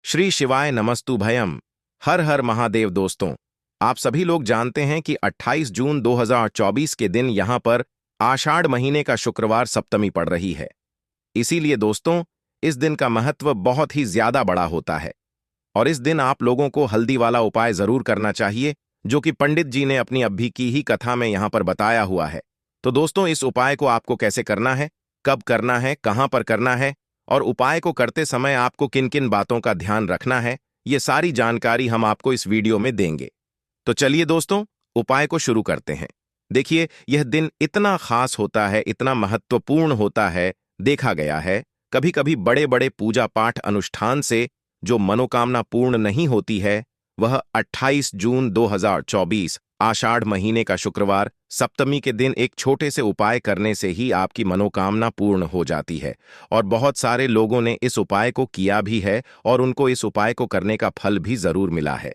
श्री शिवाय नमस्तु भयम। हर हर महादेव। दोस्तों, आप सभी लोग जानते हैं कि 28 जून 2024 के दिन यहां पर आषाढ़ महीने का शुक्रवार सप्तमी पड़ रही है। इसीलिए दोस्तों, इस दिन का महत्व बहुत ही ज्यादा बड़ा होता है और इस दिन आप लोगों को हल्दी वाला उपाय जरूर करना चाहिए, जो कि पंडित जी ने अपनी अभी की ही कथा में यहां पर बताया हुआ है। तो दोस्तों, इस उपाय को आपको कैसे करना है, कब करना है, कहां पर करना है और उपाय को करते समय आपको किन किन बातों का ध्यान रखना है, ये सारी जानकारी हम आपको इस वीडियो में देंगे। तो चलिए दोस्तों, उपाय को शुरू करते हैं। देखिए, यह दिन इतना खास होता है, इतना महत्वपूर्ण होता है। देखा गया है कभी कभी बड़े बड़े पूजा पाठ अनुष्ठान से जो मनोकामना पूर्ण नहीं होती है, वह 28 जून 2024 आषाढ़ महीने का शुक्रवार सप्तमी के दिन एक छोटे से उपाय करने से ही आपकी मनोकामना पूर्ण हो जाती है। और बहुत सारे लोगों ने इस उपाय को किया भी है और उनको इस उपाय को करने का फल भी जरूर मिला है।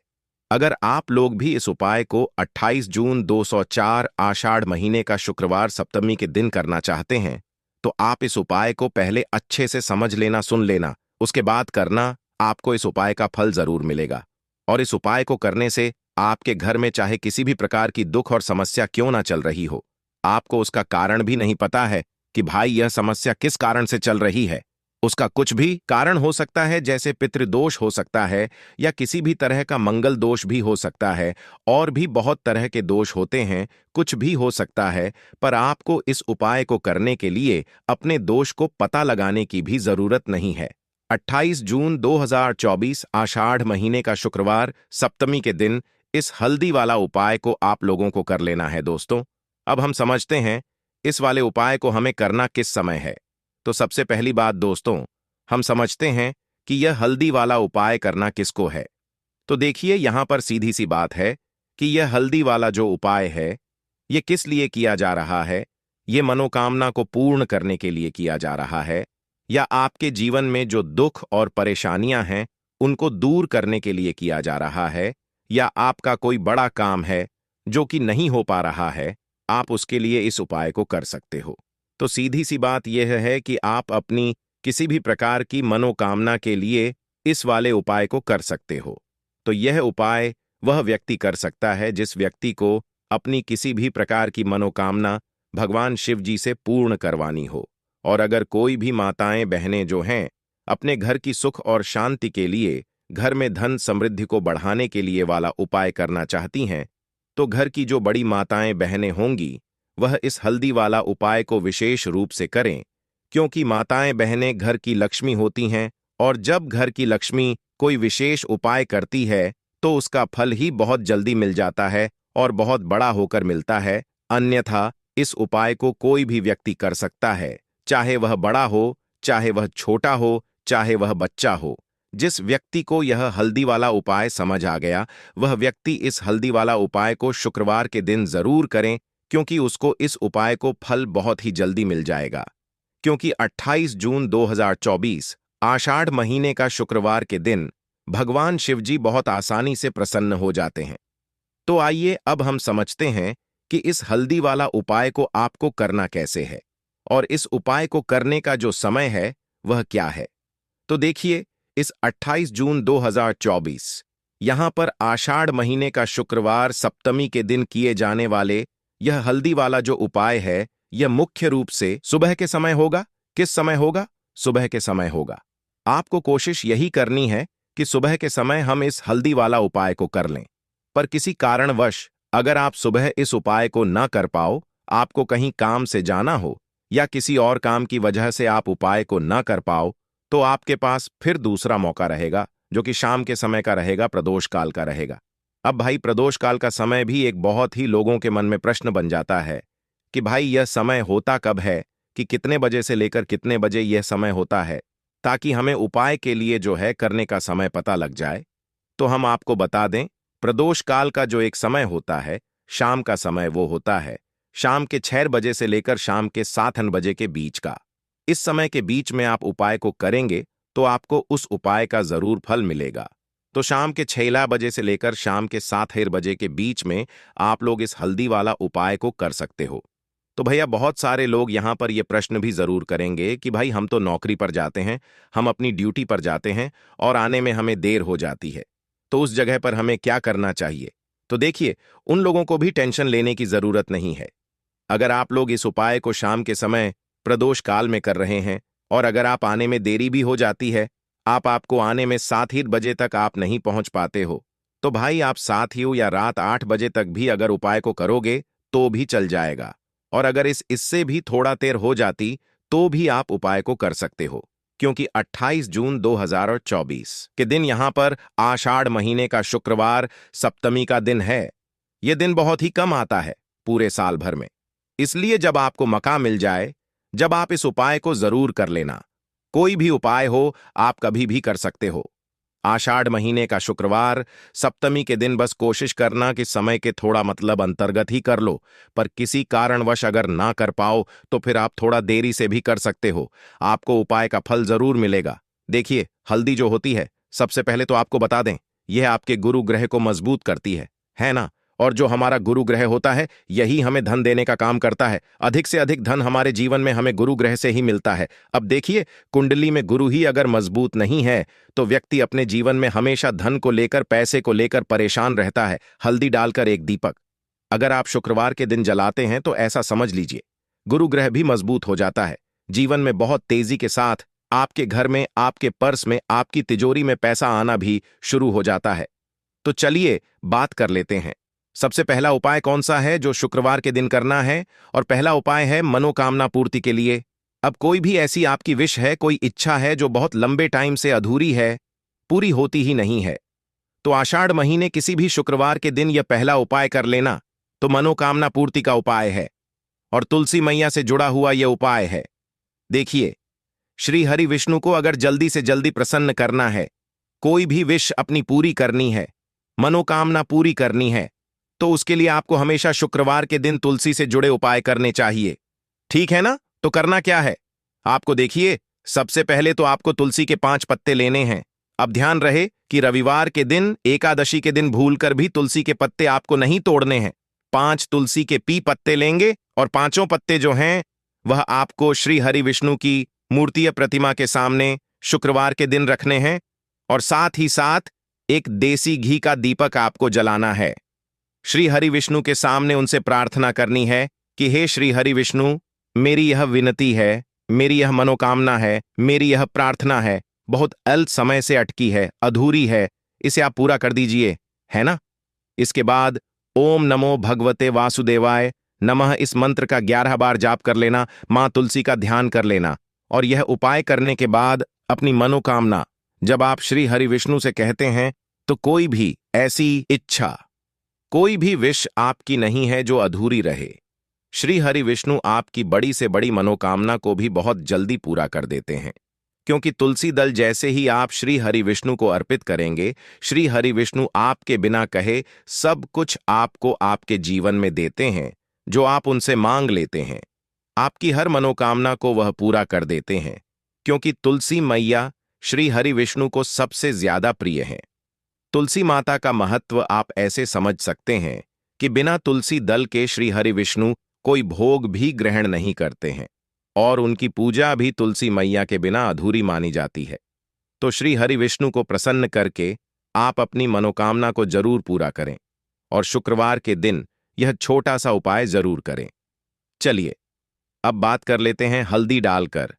अगर आप लोग भी इस उपाय को 28 जून 204 आषाढ़ महीने का शुक्रवार सप्तमी के दिन करना चाहते हैं, तो आप इस उपाय को पहले अच्छे से समझ लेना, सुन लेना, उसके बाद करना। आपको इस उपाय का फल जरूर मिलेगा। और इस उपाय को करने से आपके घर में चाहे किसी भी प्रकार की दुख और समस्या क्यों ना चल रही हो, आपको उसका कारण भी नहीं पता है कि भाई यह समस्या किस कारण से चल रही है। उसका कुछ भी कारण हो सकता है, जैसे पितृदोष हो सकता है या किसी भी तरह का मंगल दोष भी हो सकता है, और भी बहुत तरह के दोष होते हैं, कुछ भी हो सकता है। पर आपको इस उपाय को करने के लिए अपने दोष को पता लगाने की भी जरूरत नहीं है। 28 जून 2024 आषाढ़ महीने का शुक्रवार सप्तमी के दिन इस हल्दी वाला उपाय को आप लोगों को कर लेना है। दोस्तों, अब हम समझते हैं इस वाले उपाय को हमें करना किस समय है। तो सबसे पहली बात दोस्तों, हम समझते हैं कि यह हल्दी वाला उपाय करना किसको है। तो देखिए, यहां पर सीधी सी बात है कि यह हल्दी वाला जो उपाय है, यह किस लिए किया जा रहा है। यह मनोकामना को पूर्ण करने के लिए किया जा रहा है, या आपके जीवन में जो दुख और परेशानियां हैं उनको दूर करने के लिए किया जा रहा है, या आपका कोई बड़ा काम है जो कि नहीं हो पा रहा है, आप उसके लिए इस उपाय को कर सकते हो। तो सीधी सी बात यह है कि आप अपनी किसी भी प्रकार की मनोकामना के लिए इस वाले उपाय को कर सकते हो। तो यह उपाय वह व्यक्ति कर सकता है जिस व्यक्ति को अपनी किसी भी प्रकार की मनोकामना भगवान शिव जी से पूर्ण करवानी हो। और अगर कोई भी माताएं बहनें जो हैं अपने घर की सुख और शांति के लिए, घर में धन समृद्धि को बढ़ाने के लिए वाला उपाय करना चाहती हैं, तो घर की जो बड़ी माताएं बहनें होंगी वह इस हल्दी वाला उपाय को विशेष रूप से करें, क्योंकि माताएं बहनें घर की लक्ष्मी होती हैं और जब घर की लक्ष्मी कोई विशेष उपाय करती है तो उसका फल ही बहुत जल्दी मिल जाता है और बहुत बड़ा होकर मिलता है। अन्यथा इस उपाय को कोई भी व्यक्ति कर सकता है, चाहे वह बड़ा हो, चाहे वह छोटा हो, चाहे वह बच्चा हो। जिस व्यक्ति को यह हल्दी वाला उपाय समझ आ गया, वह व्यक्ति इस हल्दी वाला उपाय को शुक्रवार के दिन जरूर करें, क्योंकि उसको इस उपाय को फल बहुत ही जल्दी मिल जाएगा। क्योंकि 28 जून 2024 आषाढ़ महीने का शुक्रवार के दिन भगवान शिवजी बहुत आसानी से प्रसन्न हो जाते हैं। तो आइए अब हम समझते हैं कि इस हल्दी वाला उपाय को आपको करना कैसे है और इस उपाय को करने का जो समय है वह क्या है। तो देखिए, इस 28 जून 2024 यहां पर आषाढ़ महीने का शुक्रवार सप्तमी के दिन किए जाने वाले यह हल्दी वाला जो उपाय है, यह मुख्य रूप से सुबह के समय होगा। किस समय होगा? सुबह के समय होगा। आपको कोशिश यही करनी है कि सुबह के समय हम इस हल्दी वाला उपाय को कर लें। पर किसी कारणवश अगर आप सुबह इस उपाय को न कर पाओ, आपको कहीं काम से जाना हो या किसी और काम की वजह से आप उपाय को न कर पाओ, तो आपके पास फिर दूसरा मौका रहेगा, जो कि शाम के समय का रहेगा, प्रदोष काल का रहेगा। अब भाई, प्रदोष काल का समय भी एक बहुत ही लोगों के मन में प्रश्न बन जाता है कि भाई यह समय होता कब है, कि कितने बजे से लेकर कितने बजे यह समय होता है, ताकि हमें उपाय के लिए जो है करने का समय पता लग जाए। तो हम आपको बता दें, प्रदोष काल का जो एक समय होता है, शाम का समय, वो होता है शाम के 6 बजे से लेकर शाम के 7 बजे के बीच का। इस समय के बीच में आप उपाय को करेंगे तो आपको उस उपाय का जरूर फल मिलेगा। तो शाम के 6 बजे से लेकर शाम के 7 बजे के बीच में आप लोग इस हल्दी वाला उपाय को कर सकते हो। तो भैया बहुत सारे लोग यहाँ पर ये प्रश्न भी जरूर करेंगे कि भाई हम तो नौकरी पर जाते हैं, हम अपनी ड्यूटी पर जाते हैं और आने में हमें देर हो जाती है, तो उस जगह पर हमें क्या करना चाहिए। तो देखिए, उन लोगों को भी टेंशन लेने की जरूरत नहीं है। अगर आप लोग इस उपाय को शाम के समय प्रदोष काल में कर रहे हैं और अगर आप आने में देरी भी हो जाती है, आपको आने में 7 ही बजे तक आप नहीं पहुंच पाते हो, तो भाई आप 7 ही या रात 8 बजे तक भी अगर उपाय को करोगे तो भी चल जाएगा। और अगर इससे भी थोड़ा देर हो जाती तो भी आप उपाय को कर सकते हो, क्योंकि 28 जून 2024 के दिन यहां पर आषाढ़ महीने का शुक्रवार सप्तमी का दिन है। यह दिन बहुत ही कम आता है पूरे साल भर में, इसलिए जब आपको मौका मिल जाए, जब आप इस उपाय को जरूर कर लेना। कोई भी उपाय हो, आप कभी भी कर सकते हो। आषाढ़ महीने का शुक्रवार सप्तमी के दिन बस कोशिश करना कि समय के थोड़ा अंतर्गत ही कर लो, पर किसी कारणवश अगर ना कर पाओ तो फिर आप थोड़ा देरी से भी कर सकते हो, आपको उपाय का फल जरूर मिलेगा। देखिए, हल्दी जो होती है, सबसे पहले तो आपको बता दें, यह आपके गुरु ग्रह को मजबूत करती है ना। और जो हमारा गुरु ग्रह होता है, यही हमें धन देने का काम करता है। अधिक से अधिक धन हमारे जीवन में हमें गुरु ग्रह से ही मिलता है। अब देखिए, कुंडली में गुरु ही अगर मजबूत नहीं है तो व्यक्ति अपने जीवन में हमेशा धन को लेकर, पैसे को लेकर परेशान रहता है। हल्दी डालकर एक दीपक अगर आप शुक्रवार के दिन जलाते हैं तो ऐसा समझ लीजिए, गुरु ग्रह भी मजबूत हो जाता है। जीवन में बहुत तेजी के साथ आपके घर में, आपके पर्स में, आपकी तिजोरी में पैसा आना भी शुरू हो जाता है। तो चलिए बात कर लेते हैं। सबसे पहला उपाय कौन सा है जो शुक्रवार के दिन करना है? और पहला उपाय है मनोकामना पूर्ति के लिए। अब कोई भी ऐसी आपकी विश है, कोई इच्छा है जो बहुत लंबे टाइम से अधूरी है, पूरी होती ही नहीं है, तो आषाढ़ महीने किसी भी शुक्रवार के दिन यह पहला उपाय कर लेना तो मनोकामना पूर्ति का उपाय है और तुलसी मैया से जुड़ा हुआ यह उपाय है। देखिए, श्री हरि विष्णु को अगर जल्दी से जल्दी प्रसन्न करना है, कोई भी विश अपनी पूरी करनी है, मनोकामना पूरी करनी है, तो उसके लिए आपको हमेशा शुक्रवार के दिन तुलसी से जुड़े उपाय करने चाहिए। ठीक है ना? तो करना क्या है आपको, देखिए, सबसे पहले तो आपको तुलसी के 5 पत्ते लेने हैं। अब ध्यान रहे कि रविवार के दिन, एकादशी के दिन भूलकर भी तुलसी के पत्ते आपको नहीं तोड़ने हैं। 5 तुलसी के पत्ते लेंगे और 5 पत्ते जो हैं वह आपको श्री हरि विष्णु की मूर्तीय प्रतिमा के सामने शुक्रवार के दिन रखने हैं और साथ ही साथ एक देसी घी का दीपक आपको जलाना है। श्री हरि विष्णु के सामने उनसे प्रार्थना करनी है कि हे श्री हरि विष्णु, मेरी यह विनती है, मेरी यह मनोकामना है, मेरी यह प्रार्थना है, बहुत अल्प समय से अटकी है, अधूरी है, इसे आप पूरा कर दीजिए, है ना। इसके बाद ओम नमो भगवते वासुदेवाय नमः इस मंत्र का 11 बार जाप कर लेना, मां तुलसी का ध्यान कर लेना। और यह उपाय करने के बाद अपनी मनोकामना जब आप श्री हरि विष्णु से कहते हैं तो कोई भी ऐसी इच्छा, कोई भी विश आपकी नहीं है जो अधूरी रहे। श्री हरि विष्णु आपकी बड़ी से बड़ी मनोकामना को भी बहुत जल्दी पूरा कर देते हैं, क्योंकि तुलसी दल जैसे ही आप श्री हरि विष्णु को अर्पित करेंगे, श्री हरि विष्णु आपके बिना कहे सब कुछ आपको आपके जीवन में देते हैं। जो आप उनसे मांग लेते हैं, आपकी हर मनोकामना को वह पूरा कर देते हैं, क्योंकि तुलसी मैया श्री हरि विष्णु को सबसे ज्यादा प्रिय है। तुलसी माता का महत्व आप ऐसे समझ सकते हैं कि बिना तुलसी दल के श्री हरि विष्णु कोई भोग भी ग्रहण नहीं करते हैं और उनकी पूजा भी तुलसी मैया के बिना अधूरी मानी जाती है। तो श्री हरि विष्णु को प्रसन्न करके आप अपनी मनोकामना को जरूर पूरा करें और शुक्रवार के दिन यह छोटा सा उपाय जरूर करें। चलिए अब बात कर लेते हैं हल्दी डालकर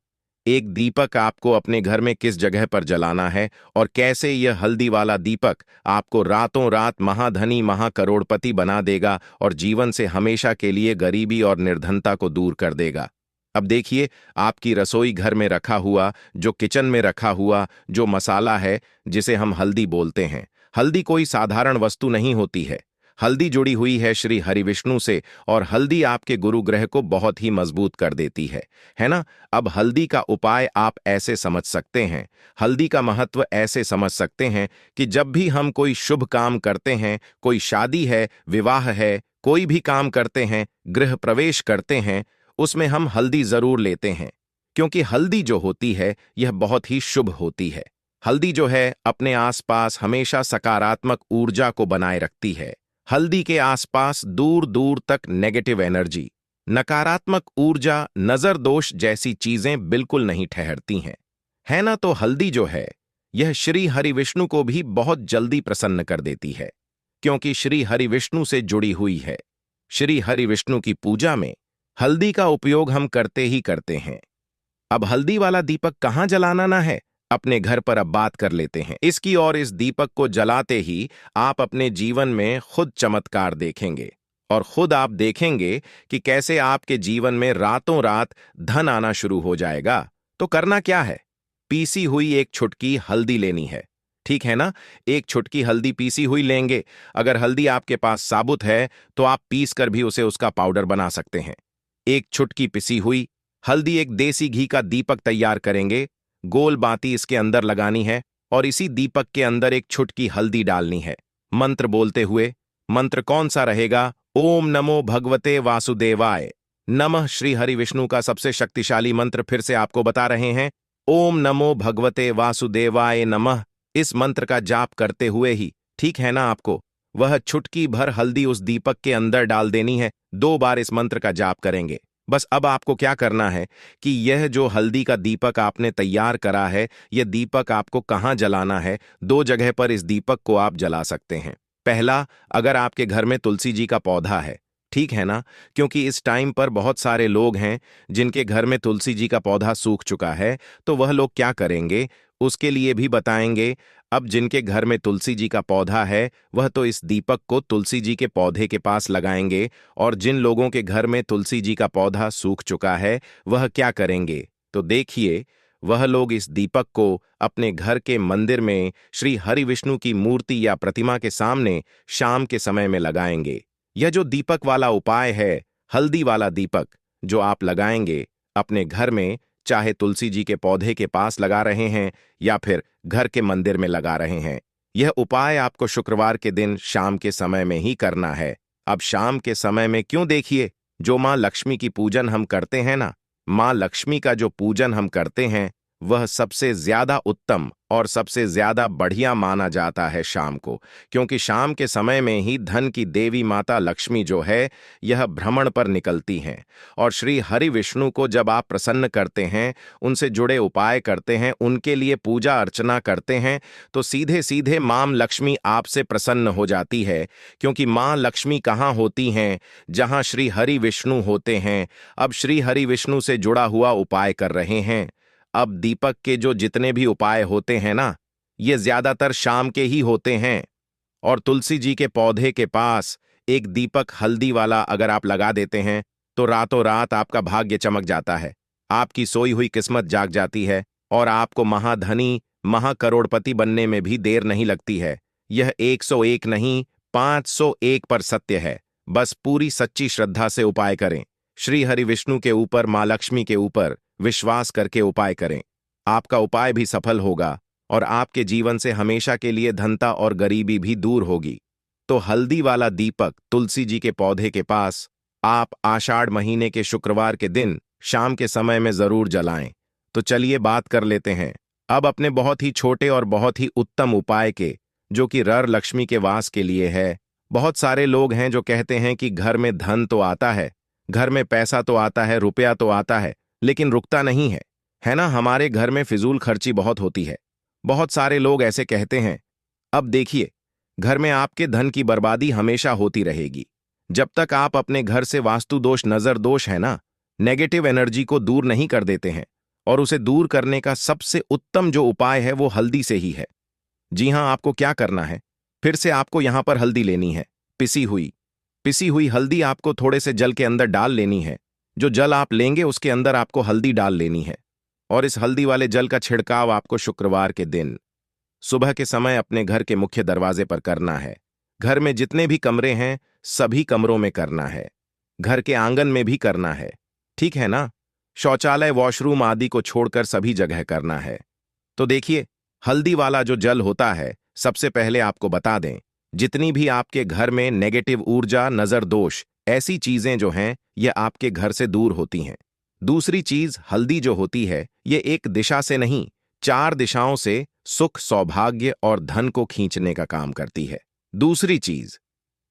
एक दीपक आपको अपने घर में किस जगह पर जलाना है और कैसे यह हल्दी वाला दीपक आपको रातों रात महाधनी महाकरोड़पति बना देगा और जीवन से हमेशा के लिए गरीबी और निर्धनता को दूर कर देगा। अब देखिए, आपकी रसोई घर में रखा हुआ, जो किचन में रखा हुआ जो मसाला है जिसे हम हल्दी बोलते हैं, हल्दी कोई साधारण वस्तु नहीं होती है। हल्दी जुड़ी हुई है श्री हरि विष्णु से और हल्दी आपके गुरु ग्रह को बहुत ही मजबूत कर देती है ना। अब हल्दी का उपाय आप ऐसे समझ सकते हैं, हल्दी का महत्व ऐसे समझ सकते हैं कि जब भी हम कोई शुभ काम करते हैं, कोई शादी है, विवाह है, कोई भी काम करते हैं, गृह प्रवेश करते हैं, उसमें हम हल्दी जरूर लेते हैं, क्योंकि हल्दी जो होती है यह बहुत ही शुभ होती है। हल्दी जो है अपने आसपास हमेशा सकारात्मक ऊर्जा को बनाए रखती है। हल्दी के आसपास दूर दूर तक नेगेटिव एनर्जी, नकारात्मक ऊर्जा, नजर दोष जैसी चीजें बिल्कुल नहीं ठहरती हैं। है ना? तो हल्दी जो है, यह श्री हरि विष्णु को भी बहुत जल्दी प्रसन्न कर देती है, क्योंकि श्री हरि विष्णु से जुड़ी हुई है। श्री हरि विष्णु की पूजा में हल्दी का उपयोग हम करते ही करते हैं। अब हल्दी वाला दीपक कहाँ जलाना ना है, अपने घर पर अब बात कर लेते हैं इसकी। और इस दीपक को जलाते ही आप अपने जीवन में खुद चमत्कार देखेंगे, और खुद आप देखेंगे कि कैसे आपके जीवन में रातों रात धन आना शुरू हो जाएगा। तो करना क्या है? पीसी हुई एक छुटकी हल्दी लेनी है, ठीक है ना? एक छुटकी हल्दी पीसी हुई लेंगे। अगर हल्दी आपके पास साबुत है तो आप पीस कर भी उसे उसका पाउडर बना सकते हैं। एक छुटकी पिसी हुई हल्दी, एक देसी घी का दीपक तैयार करेंगे। गोल बाती इसके अंदर लगानी है और इसी दीपक के अंदर एक छुटकी हल्दी डालनी है, मंत्र बोलते हुए। मंत्र कौन सा रहेगा? ओम नमो भगवते वासुदेवाय नमः। श्री हरि विष्णु का सबसे शक्तिशाली मंत्र फिर से आपको बता रहे हैं। ओम नमो भगवते वासुदेवाय नमः। इस मंत्र का जाप करते हुए ही, ठीक है ना आपको, वह छुटकी भर हल्दी उस दीपक के अंदर डाल देनी है। 2 बार इस मंत्र का जाप करेंगे। बस अब आपको क्या करना है कि यह जो हल्दी का दीपक आपने तैयार करा है, यह दीपक आपको कहाँ जलाना है? 2 जगह पर इस दीपक को आप जला सकते हैं। पहला, अगर आपके घर में तुलसी जी का पौधा है, ठीक है ना? क्योंकि इस टाइम पर बहुत सारे लोग हैं जिनके घर में तुलसी जी का पौधा सूख चुका है, तो वह लोग क्या करेंगे उसके लिए भी बताएंगे। अब जिनके घर में तुलसी जी का पौधा है, वह तो इस दीपक को तुलसी जी के पौधे के पास लगाएंगे, और जिन लोगों के घर में तुलसी जी का पौधा सूख चुका है, वह क्या करेंगे? तो देखिए, वह लोग इस दीपक को अपने घर के मंदिर में श्री हरि विष्णु की मूर्ति या प्रतिमा के सामने शाम के समय में लगाएंगे। यह जो दीपक वाला उपाय है, हल्दी वाला दीपक जो आप लगाएंगे अपने घर में, चाहे तुलसी जी के पौधे के पास लगा रहे हैं या फिर घर के मंदिर में लगा रहे हैं, यह उपाय आपको शुक्रवार के दिन शाम के समय में ही करना है। अब शाम के समय में क्यों? देखिए, जो माँ लक्ष्मी की पूजन हम करते हैं ना, माँ लक्ष्मी का जो पूजन हम करते हैं, वह सबसे ज्यादा उत्तम और सबसे ज्यादा बढ़िया माना जाता है शाम को, क्योंकि शाम के समय में ही धन की देवी माता लक्ष्मी जो है, यह भ्रमण पर निकलती हैं। और श्री हरि विष्णु को जब आप प्रसन्न करते हैं, उनसे जुड़े उपाय करते हैं, उनके लिए पूजा अर्चना करते हैं, तो सीधे सीधे मां लक्ष्मी आपसे प्रसन्न हो जाती है। क्योंकि मां लक्ष्मी कहाँ होती हैं? जहां श्री हरि विष्णु होते हैं। अब श्री हरि विष्णु से जुड़ा हुआ उपाय कर रहे हैं। अब दीपक के जो जितने भी उपाय होते हैं ना, ये ज्यादातर शाम के ही होते हैं। और तुलसी जी के पौधे के पास एक दीपक हल्दी वाला अगर आप लगा देते हैं, तो रातों रात आपका भाग्य चमक जाता है, आपकी सोई हुई किस्मत जाग जाती है, और आपको महाधनी महाकरोड़पति बनने में भी देर नहीं लगती है। यह 101 नहीं, 501 पर सत्य है। बस पूरी सच्ची श्रद्धा से उपाय करें। श्री हरि विष्णु के ऊपर, मां लक्ष्मी के ऊपर विश्वास करके उपाय करें। आपका उपाय भी सफल होगा और आपके जीवन से हमेशा के लिए धनता और गरीबी भी दूर होगी। तो हल्दी वाला दीपक तुलसी जी के पौधे के पास आप आषाढ़ महीने के शुक्रवार के दिन शाम के समय में जरूर जलाएं। तो चलिए बात कर लेते हैं अब अपने बहुत ही छोटे और बहुत ही उत्तम उपाय के, जो कि रर लक्ष्मी के वास के लिए है। बहुत सारे लोग हैं जो कहते हैं कि घर में धन तो आता है, घर में पैसा तो आता है, रुपया तो आता है, लेकिन रुकता नहीं है ना? हमारे घर में फिजूल खर्ची बहुत होती है। बहुत सारे लोग ऐसे कहते हैं। अब देखिए, घर में आपके धन की बर्बादी हमेशा होती रहेगी जब तक आप अपने घर से वास्तु दोष, नजर दोष है ना, नेगेटिव एनर्जी को दूर नहीं कर देते हैं। और उसे दूर करने का सबसे उत्तम जो उपाय है वो हल्दी से ही है। जी हां, आपको क्या करना है? फिर से आपको यहां पर हल्दी लेनी है, पिसी हुई हल्दी आपको थोड़े से जल के अंदर डाल लेनी है। जो जल आप लेंगे उसके अंदर आपको हल्दी डाल लेनी है, और इस हल्दी वाले जल का छिड़काव आपको शुक्रवार के दिन सुबह के समय अपने घर के मुख्य दरवाजे पर करना है। घर में जितने भी कमरे हैं सभी कमरों में करना है, घर के आंगन में भी करना है, ठीक है ना? शौचालय, वॉशरूम आदि को छोड़कर सभी जगह करना है। तो देखिए, हल्दी वाला जो जल होता है, सबसे पहले आपको बता दें, जितनी भी आपके घर में नेगेटिव ऊर्जा, नजर दोष, ऐसी चीजें जो हैं, ये आपके घर से दूर होती हैं। दूसरी चीज, हल्दी जो होती है, ये एक दिशा से नहीं, 4 दिशाओं से सुख, सौभाग्य और धन को खींचने का काम करती है। दूसरी चीज,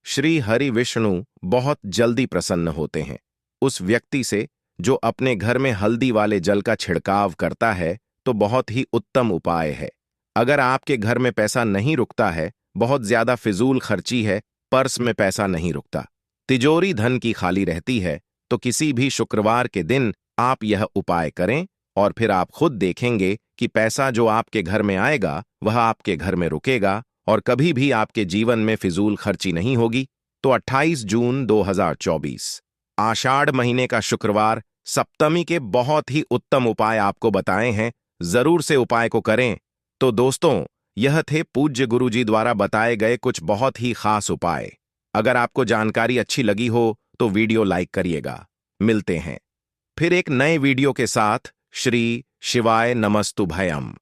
श्री हरि विष्णु बहुत जल्दी प्रसन्न होते हैं। उस व्यक्ति से जो अपने घर में हल्दी वाले जल का छिड़काव करता है तो बहुत ही उत्तम उपाय है। अगर आपके घर में पैसा नहीं रुकता है, बहुत ज्यादा फिजूल खर्ची है, पर्स में पैसा नहीं रुकता, तिजोरी धन की खाली रहती है, तो किसी भी शुक्रवार के दिन आप यह उपाय करें और फिर आप खुद देखेंगे कि पैसा जो आपके घर में आएगा वह आपके घर में रुकेगा और कभी भी आपके जीवन में फिजूल खर्ची नहीं होगी। तो 28 जून 2024 आषाढ़ महीने का शुक्रवार सप्तमी के बहुत ही उत्तम उपाय आपको बताए हैं, जरूर से उपाय को करें। तो दोस्तों, यह थे पूज्य गुरुजी द्वारा बताए गए कुछ बहुत ही खास उपाय। अगर आपको जानकारी अच्छी लगी हो तो वीडियो लाइक करिएगा। मिलते हैं फिर एक नए वीडियो के साथ। श्री शिवाय नमस्तुभयम।